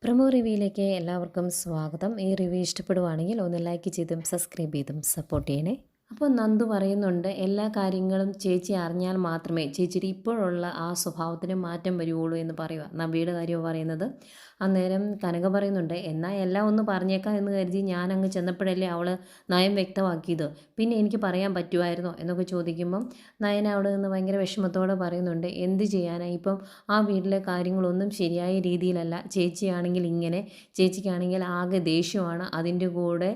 Promo റിവ്യൂയിലേക്ക് എല്ലാവർക്കും സ്വാഗതം. ഈ റിവ്യൂ ഇഷ്ടപ്പെടുവാണെങ്കിൽ ഒന്ന് ലൈക്ക് ചെയ്തും സബ്സ്ക്രൈബ് ചെയ്തും സപ്പോർട്ട് ചെയ്യണേ. അപ്പോൾ നന്ദു പറയുന്നുണ്ട്, എല്ലാ കാര്യങ്ങളും ചേച്ചി അറിഞ്ഞാൽ മാത്രമേ ചേച്ചിയുടെ ഇപ്പോഴുള്ള ആ സ്വഭാവത്തിന് മാറ്റം വരുവുള്ളൂ എന്ന് പറയുക. നബിയുടെ കാര്യമാണ് പറയുന്നത്. അന്നേരം കനക പറയുന്നുണ്ട്, എന്നാൽ എല്ലാം ഒന്ന് പറഞ്ഞേക്കാം എന്ന് കരുതി ഞാനങ്ങ് ചെന്നപ്പോഴല്ലേ അവൾ നയം വ്യക്തമാക്കിയത്, പിന്നെ എനിക്ക് പറയാൻ പറ്റുമായിരുന്നോ എന്നൊക്കെ ചോദിക്കുമ്പം നയന അവിടെ നിന്ന് ഭയങ്കര വിഷമത്തോടെ പറയുന്നുണ്ട്, എന്ത് ചെയ്യാനാണ് ഇപ്പം ആ വീട്ടിലെ കാര്യങ്ങളൊന്നും ശരിയായ രീതിയിലല്ല. ചേച്ചിയാണെങ്കിൽ ഇങ്ങനെ, ചേച്ചിക്കാണെങ്കിൽ ആകെ ദേഷ്യമാണ്, അതിൻ്റെ കൂടെ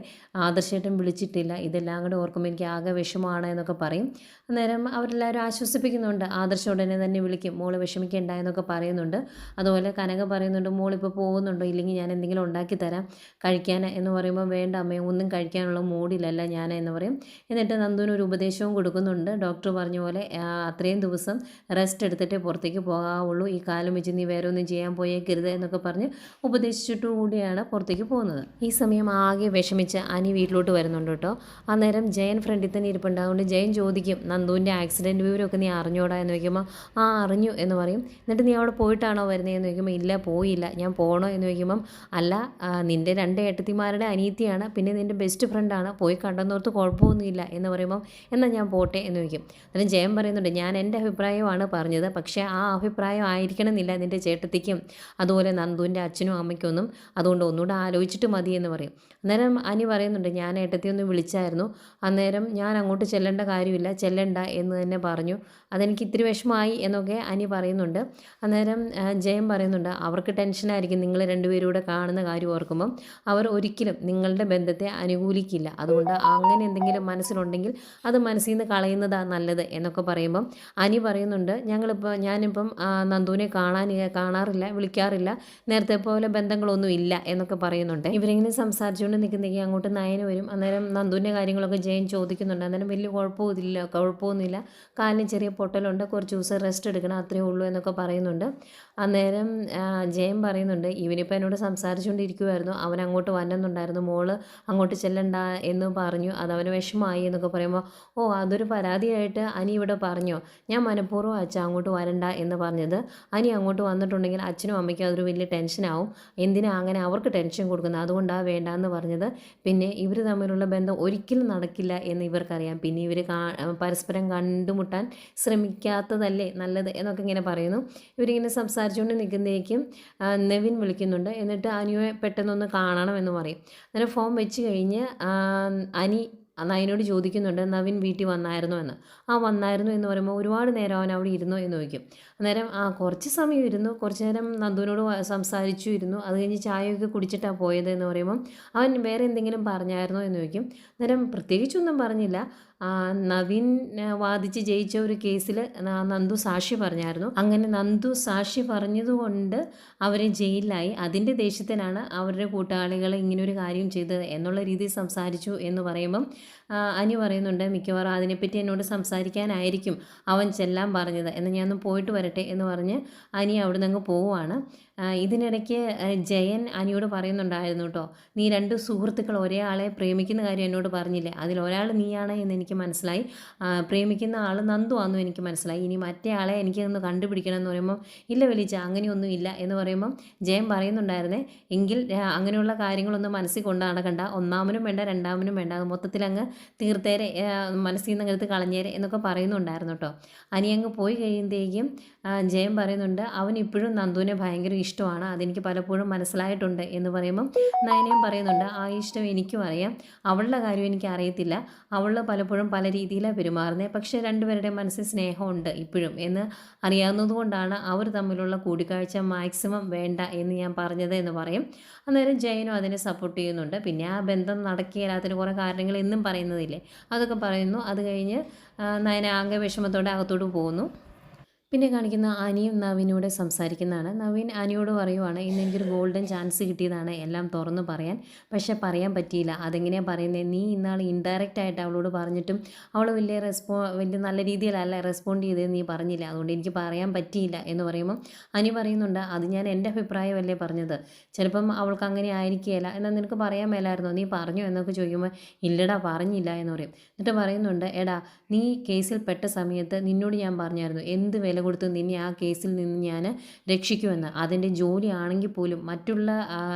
ആദർശേട്ടൻ വിളിച്ചിട്ടില്ല, ഇതെല്ലാം കൂടെ ഓർക്കുമ്പോൾ എനിക്ക് ആകെ വിഷമമാണ് എന്നൊക്കെ പറയും. അന്നേരം അവരെല്ലാവരും ആശ്വസിപ്പിക്കുന്നുണ്ട്, ആദർശം ഉടനെ തന്നെ വിളിക്കും, മോള് വിഷമിക്കേണ്ട എന്നൊക്കെ പറയുന്നുണ്ട്. അതുപോലെ കനക പറയുന്നുണ്ട്, മോളിപ്പോൾ പോകുന്നുണ്ടോ, ഇല്ലെങ്കിൽ ഞാൻ എന്തെങ്കിലും ഉണ്ടാക്കി തരാം കഴിക്കാൻ എന്ന് പറയുമ്പോൾ, വേണ്ട അമ്മേ, ഒന്നും കഴിക്കാനുള്ള മൂഡിലല്ല ഞാൻ എന്ന് പറയും. എന്നിട്ട് നന്ദുവിന് ഒരു ഉപദേശവും കൊടുക്കുന്നുണ്ട്. ഡോക്ടർ പറഞ്ഞ പോലെ അത്രയും ദിവസം റെസ്റ്റ് എടുത്തിട്ടേ പുറത്തേക്ക് പോകാവുള്ളൂ, ഈ കാലം വെച്ച് നീ വേറെ ഒന്നും ചെയ്യാൻ പോയേക്കരുത് എന്നൊക്കെ പറഞ്ഞ് ഉപദേശിച്ചിട്ടു കൂടിയാണ് പുറത്തേക്ക് പോകുന്നത്. ഈ സമയം ആകെ വിഷമിച്ച് അനി വീട്ടിലോട്ട് വരുന്നുണ്ട് കേട്ടോ. അന്നേരം ജയൻ ഫ്രണ്ടിൽ തന്നെ ഇരിപ്പുണ്ടാകുകൊണ്ട് ജയൻ ചോദിക്കും, നന്ദുവിൻ്റെ ആക്സിഡൻറ്റ് വിവരമൊക്കെ നീ അറിഞ്ഞോടാ എന്ന് ചോദിക്കുമ്പോൾ, ആ അറിഞ്ഞു എന്ന് പറയും. എന്നിട്ട് നീ അവിടെ പോയിട്ടാണോ വരുന്നതെന്ന് ചോദിക്കുമ്പോൾ, ഇല്ല പോയില്ല, ഞാൻ പോകണോ എന്ന് ചോദിക്കുമ്പം, അല്ല നിൻ്റെ 2 ഏട്ടത്തിമാരുടെ അനിയത്തിയാണ്, പിന്നെ നിൻ്റെ ബെസ്റ്റ് ഫ്രണ്ടാണ്, പോയി കണ്ടെന്നോർത്ത് കുഴപ്പമൊന്നുമില്ല എന്ന് പറയുമ്പം, എന്നാൽ ഞാൻ പോട്ടെ എന്ന് ചോദിക്കും. എന്നിട്ട് ജയൻ പറയുന്നുണ്ട്, ഞാൻ എൻ്റെ അഭിപ്രായമാണ് പറഞ്ഞത്, പക്ഷേ ആ അഭിപ്രായം ആയിരിക്കണമെന്നില്ല നിൻ്റെ ചേട്ടത്തിക്കും അതുപോലെ നന്ദുവിൻ്റെ അച്ഛനും അമ്മയ്ക്കൊന്നും, അതുകൊണ്ട് ഒന്നുകൂടെ ആലോചിച്ചിട്ട് മതി എന്ന് പറയും. അന്നേരം അനി പറയുന്നുണ്ട്, ഞാൻ ഏട്ടത്തി ഒന്ന് വിളിച്ചായിരുന്നു, അന്നേരം ഞാൻ അങ്ങോട്ട് ചെല്ലേണ്ട കാര്യമില്ല, ചെല്ലണ്ട എന്ന് തന്നെ പറഞ്ഞു, അതെനിക്ക് ഇത്തിരി വിഷമമായി എന്നൊക്കെ അനി പറയുന്നുണ്ട്. അന്നേരം ജയൻ പറയുന്നുണ്ട്, അവർക്ക് ടെൻഷനായിരിക്കും നിങ്ങൾ രണ്ടുപേരും കൂടെ കാണുന്ന കാര്യം ഓർക്കുമ്പം, അവർ ഒരിക്കലും നിങ്ങളുടെ ബന്ധത്തെ അനുകൂലിക്കില്ല, അതുകൊണ്ട് അങ്ങനെ എന്തെങ്കിലും മനസ്സിലുണ്ടെങ്കിൽ അത് മനസ്സിൽ നിന്ന് കളയുന്നതാണ് നല്ലത് എന്നൊക്കെ പറയുമ്പം അനി പറയുന്നുണ്ട്, ഞാനിപ്പം നന്ദുവിനെ കാണാറില്ല, വിളിക്കാറില്ല, നേരത്തെ പോലെ ബന്ധങ്ങളൊന്നും ഇല്ല എന്നൊക്കെ പറയുന്നുണ്ട്. ഇവരിങ്ങനെ സംസാരിച്ചുകൊണ്ട് നിൽക്കുന്നെങ്കിൽ അങ്ങോട്ട് നയന് വരും. അന്നേരം നന്ദുവിൻ്റെ കാര്യങ്ങളൊക്കെ ജയൻ ചോദിക്കുന്നുണ്ട്. അന്നേരം വലിയ കുഴപ്പമൊന്നുമില്ല, കാലിന് ചെറിയ പൊട്ടലുണ്ട്, കുറച്ച് ദിവസം റെസ്റ്റ് എടുക്കണം, അത്രയേ ഉള്ളൂ എന്നൊക്കെ പറയുന്നുണ്ട്. അന്നേരം ജയൻ പറയുന്നുണ്ട്, ഇവനിപ്പോൾ എന്നോട് സംസാരിച്ചുകൊണ്ടിരിക്കുമായിരുന്നു, അവൻ അങ്ങോട്ട് വന്നെന്നുണ്ടായിരുന്നു, മോള് അങ്ങോട്ട് ചെല്ലണ്ട എന്ന് പറഞ്ഞു, അതവന് വിഷമമായി എന്നൊക്കെ പറയുമ്പോൾ, ഓ അതൊരു പരാതിയായിട്ട് അനി ഇവിടെ പറഞ്ഞോ, ഞാൻ മനഃപൂർവ്വം അച്ഛൻ അങ്ങോട്ട് വരണ്ട എന്ന് പറഞ്ഞത്, അനി അങ്ങോട്ട് വന്നിട്ടുണ്ടെങ്കിൽ അച്ഛനും അമ്മയ്ക്കും അതൊരു വലിയ ടെൻഷനാവും, എന്തിനാ അങ്ങനെ അവർക്ക് ടെൻഷൻ കൊടുക്കുന്നത്, അതുകൊണ്ടാണ് വേണ്ടാന്ന് പറഞ്ഞത്, പിന്നെ ഇവർ തമ്മിലുള്ള ബന്ധം ഒരിക്കലും നടക്കില്ല എന്ന് ഇവർക്കറിയാം, പിന്നെ ഇവർ പരസ്പരം കണ്ടുമുട്ടാൻ ശ്രമിക്കാത്തതല്ലേ നല്ലത് എന്നൊക്കെ ഇങ്ങനെ പറയുന്നു. ഇവരിങ്ങനെ സംസാരിച്ചുകൊണ്ട് നിൽക്കുന്നതേക്കും നെവിൻ വിളിക്കുന്നുണ്ട്. എന്നിട്ട് അനിയെ പെട്ടെന്നൊന്ന് കാണണം എന്ന് പറയും. അങ്ങനെ ഫോൺ വെച്ച് കഴിഞ്ഞ് അനി നയനോട് ചോദിക്കുന്നുണ്ട്, നവീൻ വീട്ടിൽ വന്നായിരുന്നോ എന്ന്. ആ വന്നായിരുന്നു എന്ന് പറയുമ്പോൾ, ഒരുപാട് നേരം അവൻ അവിടെ ഇരുന്നോ എന്ന് ചോദിക്കും. അന്നേരം കുറച്ച് സമയം ഇരുന്നു, കുറച്ച് നേരം നന്ദുവിനോട് സംസാരിച്ചു ഇരുന്നു, അത് കഴിഞ്ഞ് ചായയൊക്കെ കുടിച്ചിട്ടാണ് പോയത് എന്ന് പറയുമ്പം, അവൻ വേറെ എന്തെങ്കിലും പറഞ്ഞായിരുന്നോ എന്ന് ചോദിക്കും. അന്നേരം പ്രത്യേകിച്ചൊന്നും പറഞ്ഞില്ല, നവീൻ വാദിച്ച് ജയിച്ച ഒരു കേസിൽ നന്ദു സാക്ഷി പറഞ്ഞായിരുന്നു, അങ്ങനെ നന്ദു സാക്ഷി പറഞ്ഞതുകൊണ്ട് അവർ ജയിലിലായി, അതിൻ്റെ ദേഷ്യത്തിനാണ് അവരുടെ കൂട്ടാളികൾ ഇങ്ങനൊരു കാര്യം ചെയ്തത് എന്നുള്ള രീതിയിൽ സംസാരിച്ചു എന്ന് പറയുമ്പം അനി പറയുന്നുണ്ട്, മിക്കവാറും അതിനെപ്പറ്റി എന്നോട് സംസാരിക്കാനായിരിക്കും അവൻ ചെല്ലാൻ പറഞ്ഞത്, എന്ന് ഞാനൊന്ന് പോയിട്ട് വരട്ടെ എന്ന് പറഞ്ഞ് അനി അവിടെ നിന്ന് അങ്ങ് പോവുകയാണ്. ഇതിനിടയ്ക്ക് ജയൻ അനിയോട് പറയുന്നുണ്ടായിരുന്നു കേട്ടോ, നീ 2 സുഹൃത്തുക്കൾ ഒരേ ആളെ പ്രേമിക്കുന്ന കാര്യം എന്നോട് പറഞ്ഞില്ലേ, അതിലൊരാൾ നീയാണ് എന്ന് എനിക്ക് മനസ്സിലായി, പ്രേമിക്കുന്ന ആൾ നന്ദു ആണെന്നും എനിക്ക് മനസ്സിലായി, ഇനി മറ്റേ ആളെ എനിക്കൊന്ന് കണ്ടുപിടിക്കണം എന്ന് പറയുമ്പോൾ, ഇല്ല വലിച്ച അങ്ങനെയൊന്നും ഇല്ല എന്ന് പറയുമ്പം ജയൻ പറയുന്നുണ്ടായിരുന്നേ, എങ്കിൽ അങ്ങനെയുള്ള കാര്യങ്ങളൊന്നും മനസ്സിൽ കൊണ്ട് നടക്കണ്ട, ഒന്നാമനും വേണ്ട രണ്ടാമനും വേണ്ട, അത് മൊത്തത്തിൽ അങ്ങ് തീർത്തേരെ, മനസ്സിൽ നിന്ന് എടുത്ത് കളഞ്ഞേരെ എന്നൊക്കെ പറയുന്നുണ്ടായിരുന്നു കേട്ടോ. അനി അങ്ങ് പോയി കഴിയുമ്പോഴേക്കും ജയൻ പറയുന്നുണ്ട്, അവൻ ഇപ്പോഴും നന്ദുവിനെ ഭയങ്കര ഇഷ്ടമാണ്, അതെനിക്ക് പലപ്പോഴും മനസ്സിലായിട്ടുണ്ട് എന്ന് പറയുമ്പം നയനയും പറയുന്നുണ്ട്, ആ ഇഷ്ടം എനിക്കും അറിയാം, അവളുടെ കാര്യം എനിക്ക് അറിയത്തില്ല, അവൾ പലപ്പോഴും പല രീതിയിലാണ് പെരുമാറുന്നത്, പക്ഷേ രണ്ടുപേരുടെ മനസ്സിൽ സ്നേഹമുണ്ട് ഇപ്പോഴും എന്ന് അറിയാവുന്നതുകൊണ്ടാണ് അവർ തമ്മിലുള്ള കൂടിക്കാഴ്ച മാക്സിമം വേണ്ട എന്ന് ഞാൻ പറഞ്ഞത് എന്ന് പറയും. അന്നേരം ജയനും അതിനെ സപ്പോർട്ട് ചെയ്യുന്നുണ്ട്. പിന്നെ ആ ബന്ധം നടക്കില്ലാത്തതിന് കുറേ കാരണങ്ങൾ എന്നും പറയുന്നതില്ലേ, അതൊക്കെ പറയുന്നു. അത് കഴിഞ്ഞ് നയന ആകെ വിഷമത്തോടെ അകത്തോട്ട് പോകുന്നു. പിന്നെ കാണിക്കുന്ന അനിയും നവീനോട് സംസാരിക്കുന്നതാണ്. നവീൻ അനിയോട് പറയുവാണ്, ഇന്ന് എനിക്കൊരു ഗോൾഡൻ ചാൻസ് കിട്ടിയതാണ് എല്ലാം തുറന്ന് പറയാൻ, പക്ഷെ പറയാൻ പറ്റിയില്ല, അതെങ്ങനെയാണ് പറയുന്നത്, നീ ഇന്നാൾ ഇൻഡയറക്റ്റ് ആയിട്ട് അവളോട് പറഞ്ഞിട്ടും അവൾ വലിയ നല്ല രീതിയിലല്ല റെസ്പോണ്ട് ചെയ്തതെന്ന് നീ പറഞ്ഞില്ല, അതുകൊണ്ട് എനിക്ക് പറയാൻ പറ്റിയില്ല എന്ന് പറയുമ്പം അനി പറയുന്നുണ്ട്, അത് ഞാൻ എൻ്റെ അഭിപ്രായമല്ലേ പറഞ്ഞത്, ചിലപ്പം അവൾക്ക് അങ്ങനെ ആയിരിക്കുകയില്ല, എന്നാൽ നിനക്ക് പറയാൻ മേലായിരുന്നോ, നീ പറഞ്ഞോ എന്നൊക്കെ ചോദിക്കുമ്പോൾ, ഇല്ലടാ പറഞ്ഞില്ല എന്ന് പറയും. എന്നിട്ട് പറയുന്നുണ്ട്, എടാ നീ കേസിൽ പെട്ട സമയത്ത് നിന്നോട് ഞാൻ പറഞ്ഞായിരുന്നു, എന്ത് വില വില കൊടുത്ത് നിന്നെ ആ കേസിൽ നിന്ന് ഞാൻ രക്ഷിക്കുമെന്ന്. അതെൻ്റെ ജോലിയാണെങ്കിൽ പോലും മറ്റുള്ള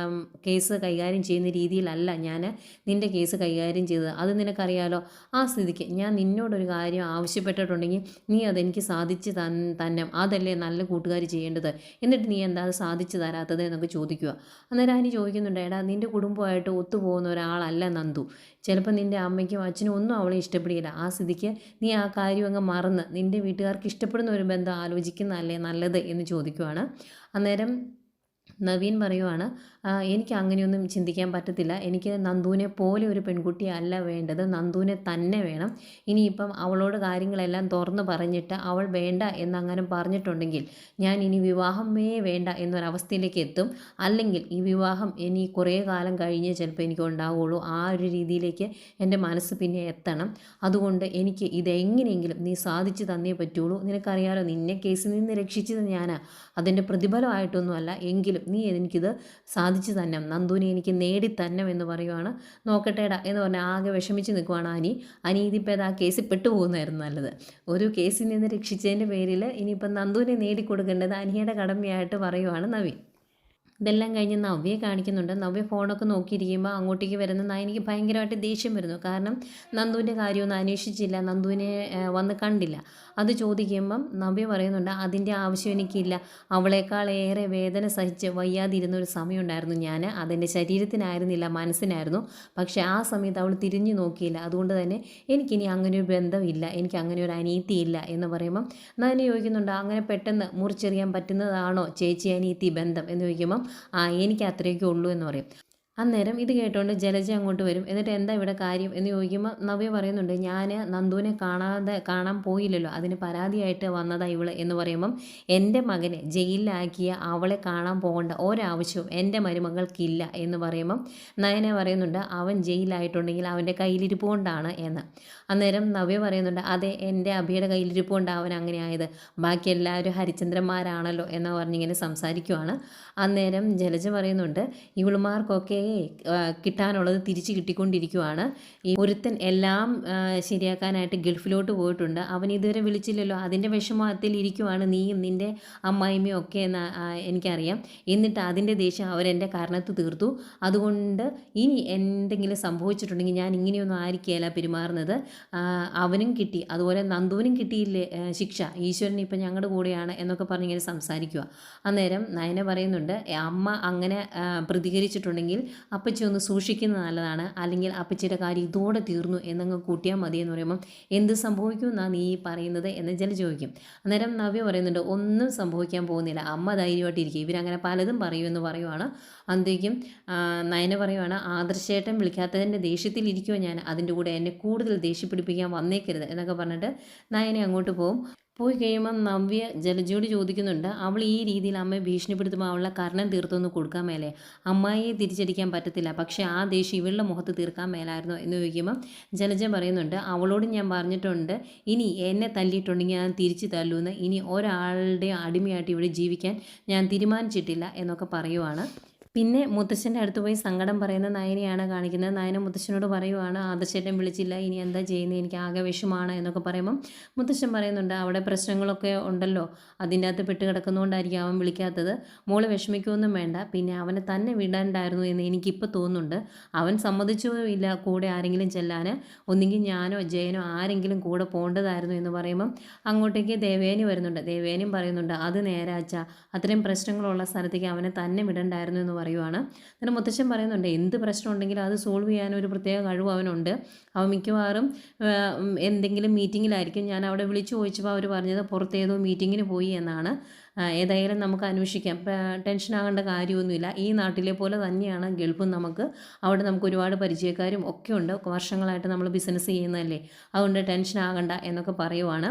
കേസ് കൈകാര്യം ചെയ്യുന്ന രീതിയിലല്ല ഞാൻ നിൻ്റെ കേസ് കൈകാര്യം ചെയ്തത്. അത് നിനക്കറിയാലോ. ആ സ്ഥിതിക്ക് ഞാൻ നിന്നോടൊരു കാര്യം ആവശ്യപ്പെട്ടിട്ടുണ്ടെങ്കിൽ നീ അതെനിക്ക് സാധിച്ച് തന്നെ അതല്ലേ നല്ല കൂട്ടുകാർ ചെയ്യേണ്ടത്. എന്നിട്ട് നീ എന്താ അത് സാധിച്ചു തരാത്തത് എന്നൊക്കെ ചോദിക്കുക. അന്നേരം അനി ചോദിക്കുന്നുണ്ട്, എടാ നിൻ്റെ കുടുംബമായിട്ട് ഒത്തുപോകുന്ന ഒരാളല്ല നന്ദു. ചിലപ്പോൾ നിൻ്റെ അമ്മയ്ക്കും അച്ഛനും ഒന്നും അവളെ ഇഷ്ടപ്പെടില്ല. ആ സ്ഥിതിക്ക് നീ ആ കാര്യം അങ്ങ് മറന്ന് നിൻ്റെ വീട്ടുകാർക്ക് ഇഷ്ടപ്പെടുന്ന ഒരു ബന്ധം ആലോചിക്കുന്നതല്ലേ നല്ലത് എന്ന് ചോദിക്കുവാണ്. അന്നേരം നവീൻ പറയുവാണ്, എനിക്ക് അങ്ങനെയൊന്നും ചിന്തിക്കാൻ പറ്റത്തില്ല. എനിക്ക് നന്ദുവിനെ പോലെ ഒരു പെൺകുട്ടിയല്ല വേണ്ടത്, നന്ദുവിനെ തന്നെ വേണം. ഇനിയിപ്പം അവളോട് കാര്യങ്ങളെല്ലാം തുറന്ന് പറഞ്ഞിട്ട് അവൾ വേണ്ട എന്നങ്ങനെ പറഞ്ഞിട്ടുണ്ടെങ്കിൽ ഞാൻ ഇനി വിവാഹമേ വേണ്ട എന്നൊരവസ്ഥയിലേക്ക് എത്തും. അല്ലെങ്കിൽ ഈ വിവാഹം ഇനി കുറേ കാലം കഴിഞ്ഞ് ചിലപ്പോൾ എനിക്ക് ഉണ്ടാവുകയുള്ളൂ. ആ ഒരു രീതിയിലേക്ക് എൻ്റെ മനസ്സ് പിന്നെ എത്തണം. അതുകൊണ്ട് എനിക്ക് ഇതെങ്ങനെയെങ്കിലും നീ സാധിച്ചു തന്നേ പറ്റുള്ളൂ. നിനക്കറിയാലോ, നിന്നെ കേസിൽ നിന്ന് രക്ഷിച്ചത് ഞാനാ. അതിൻ്റെ പ്രതിഫലമായിട്ടൊന്നുമല്ല. എങ്കിലും നീ എനിക്കിത് സാധിച്ചു തന്നെ, നന്ദുവിനെ എനിക്ക് നേടി തന്നെ എന്ന് പറയുവാണ്. നോക്കട്ടേടാ എന്ന് പറഞ്ഞാൽ ആകെ വിഷമിച്ച് നിൽക്കുവാണ് അനി ഇതിപ്പോൾ ആ കേസിൽ പെട്ടുപോകുന്നതായിരുന്നു നല്ലത്. ഒരു കേസിൽ നിന്ന് രക്ഷിച്ചതിൻ്റെ പേരിൽ ഇനിയിപ്പം നന്ദുവിനെ നേടിക്കൊടുക്കേണ്ടത് അനിയുടെ കടമയായിട്ട് പറയുവാണ് നവീൻ. ഇതെല്ലാം കഴിഞ്ഞ് നവ്യയെ കാണിക്കുന്നുണ്ട്. നവ്യ ഫോണൊക്കെ നോക്കിയിരിക്കുമ്പോൾ അങ്ങോട്ടേക്ക് വരുന്ന നയനിക്ക് ഭയങ്കരമായിട്ട് ദേഷ്യം വരുന്നു. കാരണം നന്ദുവിൻ്റെ കാര്യമൊന്നും അന്വേഷിച്ചില്ല, നന്ദുവിനെ വന്ന് കണ്ടില്ല. അത് ചോദിക്കുമ്പം നവ്യ പറയുന്നുണ്ട്, അതിൻ്റെ ആവശ്യം എനിക്കില്ല. അവളെക്കാളേറെ വേദന സഹിച്ച് വയ്യാതിരുന്ന ഒരു സമയമുണ്ടായിരുന്നു ഞാൻ. അതെൻ്റെ ശരീരത്തിനായിരുന്നില്ല, മനസ്സിനായിരുന്നു. പക്ഷേ ആ സമയത്ത് അവൾ തിരിഞ്ഞു നോക്കിയില്ല. അതുകൊണ്ട് തന്നെ എനിക്കിനി അങ്ങനെ ഒരു ബന്ധമില്ല, എനിക്ക് അങ്ങനെ ഒരു അനീതിയില്ല എന്ന് പറയുമ്പം നയന ചോദിക്കുന്നുണ്ട്, അങ്ങനെ പെട്ടെന്ന് മുറിച്ചെറിയാൻ പറ്റുന്നതാണോ ചേച്ചി അനീതി ബന്ധം എന്ന് ചോദിക്കുമ്പം എനിക്ക് അത്രയൊക്കെ ഉള്ളൂ എന്ന് പറയും. അന്നേരം ഇത് കേട്ടോണ്ട് ജലജ അങ്ങോട്ട് വരും. എന്നിട്ട് എന്താ ഇവിടെ കാര്യം എന്ന് ചോദിക്കുമ്പോൾ നവ്യ പറയുന്നുണ്ട്, ഞാൻ നന്ദുവിനെ കാണാൻ പോയില്ലല്ലോ, അതിന് പരാതിയായിട്ട് വന്നതാ ഇവള് എന്ന് പറയുമ്പം എൻ്റെ മകനെ ജയിലിലാക്കിയ അവളെ കാണാൻ പോകേണ്ട ഒരാവശ്യവും എൻ്റെ മരുമകൾക്കില്ല എന്ന് പറയുമ്പം നയന പറയുന്നുണ്ട്, അവൻ ജയിലായിട്ടുണ്ടെങ്കിൽ അവൻ്റെ കയ്യിലിരിപ്പ് കൊണ്ടാണ് എന്ന്. അന്നേരം നവ്യ പറയുന്നുണ്ട്, അതെ എൻ്റെ അഭിയുടെ കയ്യിലിരിപ്പ് കൊണ്ടാണ് അവൻ അങ്ങനെ ആയത്, ബാക്കി എല്ലാവരും ഹരിചന്ദ്രന്മാരാണല്ലോ എന്ന് പറഞ്ഞിങ്ങനെ സംസാരിക്കുവാണ്. അന്നേരം ജലജ പറയുന്നുണ്ട്, ഇവളുമാർക്കൊക്കെ കിട്ടാനുള്ളത് തിരിച്ച് കിട്ടിക്കൊണ്ടിരിക്കുവാണ്. ഈ ഒരുത്തൻ എല്ലാം ശരിയാക്കാനായിട്ട് ഗൾഫിലോട്ട് പോയിട്ടുണ്ട്, അവൻ ഇതുവരെ വിളിച്ചില്ലല്ലോ, അതിൻ്റെ വിഷമത്തിൽ ഇരിക്കുവാണ് നീയും നിൻ്റെ അമ്മായിമ്മയും ഒക്കെ എന്ന് എനിക്കറിയാം. എന്നിട്ട് അതിൻ്റെ ദേഷ്യം അവരെൻ്റെ കാരണത്ത് തീർത്തു. അതുകൊണ്ട് ഇനി എന്തെങ്കിലും സംഭവിച്ചിട്ടുണ്ടെങ്കിൽ ഞാൻ ഇങ്ങനെയൊന്നും ആയിരിക്കുകയില്ല പെരുമാറുന്നത്. അവനും കിട്ടി, അതുപോലെ നന്ദുവിനും കിട്ടിയില്ലേ ശിക്ഷ, ഈശ്വരൻ ഇപ്പം ഞങ്ങളുടെ കൂടെയാണ് എന്നൊക്കെ പറഞ്ഞിങ്ങനെ സംസാരിക്കുക. അന്നേരം നയന പറയുന്നുണ്ട്, അമ്മ അങ്ങനെ പ്രതികരിച്ചിട്ടുണ്ടെങ്കിൽ അപ്പച്ചി ഒന്ന് സൂക്ഷിക്കുന്നത് നല്ലതാണ്, അല്ലെങ്കിൽ അപ്പച്ചിയുടെ കാര്യം ഇതോടെ തീർന്നു എന്നങ്ങ് കൂട്ടിയാൽ മതി എന്ന് പറയുമ്പം എന്ത് സംഭവിക്കും എന്നാണ് നീ പറയുന്നത് എന്ന് ജല ചോദിക്കും. അന്നേരം നവ്യ പറയുന്നുണ്ട്, ഒന്നും സംഭവിക്കാൻ പോകുന്നില്ല, അമ്മ ധൈര്യമായിട്ടിരിക്കും, ഇവരങ്ങനെ പലതും പറയുമെന്ന് പറയുവാണ്. അന്തേക്കും നയന പറയുവാണ്, ആദർശേട്ടൻ വിളിക്കാത്തതിൻ്റെ ദേഷ്യത്തിലിരിക്കുമോ ഞാൻ, അതിൻ്റെ കൂടെ എന്നെ കൂടുതൽ ദേഷ്യപ്പിടിപ്പിക്കാൻ വന്നേക്കരുത് എന്നൊക്കെ പറഞ്ഞിട്ട് നയനെ അങ്ങോട്ട് പോകും. പോയി കഴിയുമ്പം നവ്യ ജലജയോട് ചോദിക്കുന്നുണ്ട്, അവൾ ഈ രീതിയിൽ അമ്മയെ ഭീഷണിപ്പെടുത്തുമ്പോൾ അവളെ കർണം തീർത്തൊന്ന് കൊടുക്കാൻ മേലെ, അമ്മായിയെ തിരിച്ചടിക്കാൻ പറ്റത്തില്ല, പക്ഷേ ആ ദേഷ്യം ഇവളുടെ മുഖത്ത് തീർക്കാൻ മേലായിരുന്നു എന്ന് ചോദിക്കുമ്പം ജലജ പറയുന്നുണ്ട്, അവളോട് ഞാൻ പറഞ്ഞിട്ടുണ്ട്, ഇനി എന്നെ തല്ലിയിട്ടുണ്ടെങ്കിൽ ഞാൻ തിരിച്ചു തല്ലൂന്ന്, ഇനി ഒരാളുടെ അടിമയായിട്ട് ഇവിടെ ജീവിക്കാൻ ഞാൻ തീരുമാനിച്ചിട്ടില്ല എന്നൊക്കെ പറയുവാണ്. പിന്നെ മുത്തശ്ശൻ്റെ അടുത്ത് പോയി സങ്കടം പറയുന്ന നയനെയാണ് കാണിക്കുന്നത്. നയന മുത്തശ്ശനോട് പറയുവാണ്, ആദർശേട്ടൻ വിളിച്ചില്ല, ഇനി എന്താ ചെയ്യുന്നത്, എനിക്ക് ആകെ വിഷമാണ് എന്നൊക്കെ പറയുമ്പം മുത്തശ്ശൻ പറയുന്നുണ്ട്, അവിടെ പ്രശ്നങ്ങളൊക്കെ ഉണ്ടല്ലോ, അതിൻ്റെ അകത്ത് പെട്ട് കിടക്കുന്നതുകൊണ്ടായിരിക്കും അവൻ വിളിക്കാത്തത്, മോള് വിഷമിക്കുകയൊന്നും വേണ്ട, പിന്നെ അവനെ തന്നെ വിടാണ്ടായിരുന്നു എന്ന് എനിക്കിപ്പോൾ തോന്നുന്നുണ്ട്, അവൻ സമ്മതിച്ചോ ഇല്ല കൂടെ ആരെങ്കിലും ചെല്ലാൻ, ഒന്നുകിൽ ഞാനോ ജയനോ ആരെങ്കിലും കൂടെ പോകേണ്ടതായിരുന്നു എന്ന് പറയുമ്പം അങ്ങോട്ടേക്ക് ദേവേനി വരുന്നുണ്ട്. ദേവേനിയും പറയുന്നുണ്ട്, അത് നേരാച്ച, അത്രയും പ്രശ്നങ്ങളുള്ള സ്ഥലത്തേക്ക് അവനെ തന്നെ വിടണ്ടായിരുന്നു എന്ന് പറയുവാണ്. എന്നിട്ട് മുത്തശ്ശൻ പറയുന്നുണ്ട്, എന്ത് പ്രശ്നം ഉണ്ടെങ്കിലും അത് സോൾവ് ചെയ്യാനൊരു പ്രത്യേക കഴിവ് അവനുണ്ട്, അവൻ മിക്കവാറും എന്തെങ്കിലും മീറ്റിങ്ങിലായിരിക്കും. ഞാൻ അവിടെ വിളിച്ചു ചോദിച്ചപ്പോൾ അവർ പറഞ്ഞത് പുറത്തേതോ മീറ്റിങ്ങിന് പോയി എന്നാണ്. ഏതായാലും നമുക്ക് അന്വേഷിക്കാം, ടെൻഷൻ ആകേണ്ട കാര്യമൊന്നുമില്ല, ഈ നാട്ടിലെ പോലെ തന്നെയാണ് ഗൾഫും, നമുക്ക് അവിടെ നമുക്ക് ഒരുപാട് പരിചയക്കാരും ഒക്കെ ഉണ്ട്, വർഷങ്ങളായിട്ട് നമ്മൾ ബിസിനസ് ചെയ്യുന്നതല്ലേ, അതുകൊണ്ട് ടെൻഷൻ ആകണ്ട എന്നൊക്കെ പറയുവാണ്.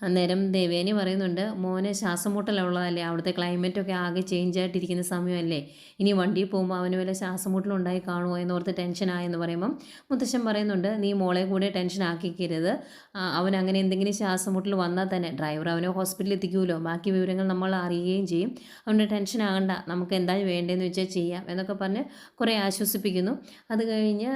അന്നേരം ദേവേനി പറയുന്നുണ്ട്, മോനെ ശ്വാസം മുട്ടലുള്ളതല്ലേ, അവിടുത്തെ ക്ലൈമറ്റൊക്കെ ആകെ ചേഞ്ച് ആയിട്ടിരിക്കുന്ന സമയമല്ലേ, ഇനി വണ്ടിയിൽ പോകുമ്പോൾ അവന് വല്ല ശ്വാസം മുട്ടലുണ്ടായി കാണുമോ എന്നോർത്ത് ടെൻഷനായെന്ന് പറയുമ്പം മുത്തശ്ശൻ പറയുന്നുണ്ട്, നീ മോളെ കൂടെ ടെൻഷൻ ആക്കിക്കരുത്, അവൻ അങ്ങനെ എന്തെങ്കിലും ശ്വാസം മുട്ടൽ വന്നാൽ തന്നെ ഡ്രൈവർ അവനെ ഹോസ്പിറ്റലിൽ എത്തിക്കുമല്ലോ, ബാക്കി വിവരങ്ങൾ നമ്മൾ അറിയുകയും ചെയ്യും, അതുകൊണ്ട് ടെൻഷൻ ആകണ്ട, നമുക്ക് എന്താ വേണ്ടതെന്ന് വെച്ചാൽ ചെയ്യാം എന്നൊക്കെ പറഞ്ഞ് കുറേ ആശ്വസിപ്പിക്കുന്നു. അത് കഴിഞ്ഞ്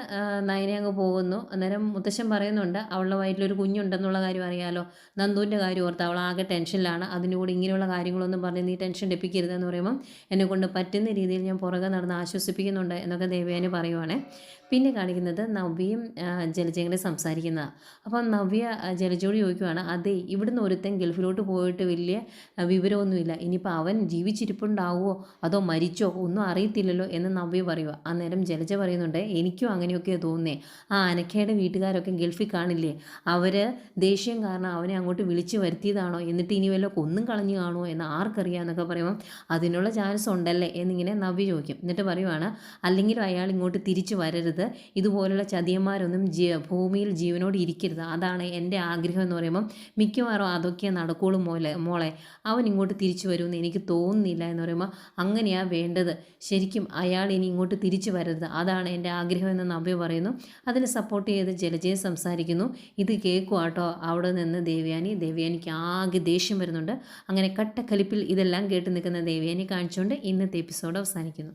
നയനെ അങ്ങ് പോകുന്നു. അന്നേരം മുത്തശ്ശൻ പറയുന്നുണ്ട്, അവളുടെ വയറ്റിലൊരു കുഞ്ഞുണ്ടെന്നുള്ള കാര്യം അറിയാലോ, നന്ദുവിൻ്റെ അവൻ്റെ കാര്യം ഓർത്ത് അവൾ ആകെ ടെൻഷനിലാണ്. അതിൻ്റെ കൂടെ ഇങ്ങനെയുള്ള കാര്യങ്ങളൊന്നും പറഞ്ഞ് നീ ടെൻഷൻ എടുപ്പിക്കരുതെന്ന് പറയുമ്പം എന്നെക്കൊണ്ട് പറ്റുന്ന രീതിയിൽ ഞാൻ പുറകെ നടന്ന് ആശ്വസിപ്പിക്കുന്നുണ്ട് എന്നൊക്കെ ദേവയാനി പറയുവാണേ. പിന്നെ കാണിക്കുന്നത് നവ്യയും ജലജയും കൂടെ സംസാരിക്കുന്നതാണ്. അപ്പം നവ്യ ജലജയോട് ചോദിക്കുവാണ്, അതെ ഇവിടുന്ന് ഒരുത്തൻ ഗൾഫിലോട്ട് പോയിട്ട് വലിയ വിവരമൊന്നുമില്ല, ഇനിയിപ്പോൾ അവൻ ജീവിച്ചിരിപ്പുണ്ടാവുമോ അതോ മരിച്ചോ ഒന്നും അറിയത്തില്ലല്ലോ എന്ന് നവ്യ പറയുക. അന്നേരം ജലജ പറയുന്നുണ്ട്, എനിക്കും അങ്ങനെയൊക്കെ തോന്നുന്നേ, ആ അനക്കയുടെ വീട്ടുകാരൊക്കെ ഗൾഫിൽ കാണില്ലേ, അവർ ദേഷ്യം കാരണം അവനെ അങ്ങോട്ട് വിളിച്ചു വരുത്തിയതാണോ, എന്നിട്ട് ഇനി വല്ല കൊന്നും കളഞ്ഞു കാണുമോ എന്ന് ആർക്കറിയാം എന്നൊക്കെ പറയുമ്പം അതിനുള്ള ചാൻസ് ഉണ്ടല്ലേ എന്നിങ്ങനെ നവ്യ ചോദിക്കും. എന്നിട്ട് പറയുവാണ്, അല്ലെങ്കിലും അയാൾ ഇങ്ങോട്ട് തിരിച്ചു വരരുത്, ഇതുപോലുള്ള ചതിയന്മാരൊന്നും ഭൂമിയിൽ ജീവനോട് ഇരിക്കരുത്, അതാണ് എൻ്റെ ആഗ്രഹം എന്ന് പറയുമ്പം മിക്കവാറും അതൊക്കെ നടക്കുള്ളൂ മോളെ, അവൻ ഇങ്ങോട്ട് തിരിച്ചു വരുമെന്ന് എനിക്ക് തോന്നുന്നില്ല എന്ന് പറയുമ്പോൾ അങ്ങനെയാണ് വേണ്ടത്, ശരിക്കും അയാൾ ഇനി ഇങ്ങോട്ട് തിരിച്ചു വരരുത്, അതാണ് എൻ്റെ ആഗ്രഹം എന്ന് നവ്യ പറയുന്നു. അതിന് സപ്പോർട്ട് ചെയ്ത് ജലജയെ സംസാരിക്കുന്നു. ഇത് കേൾക്കുവാട്ടോ അവിടെ നിന്ന് ദേവയാനിക്ക് ആകെ ദേഷ്യം വരുന്നുണ്ട്. അങ്ങനെ കട്ടക്കലിപ്പിൽ ഇതെല്ലാം കേട്ട് നിൽക്കുന്ന ദേവയാനി കാണിച്ചുകൊണ്ട് ഇന്നത്തെ എപ്പിസോഡ് അവസാനിക്കുന്നു.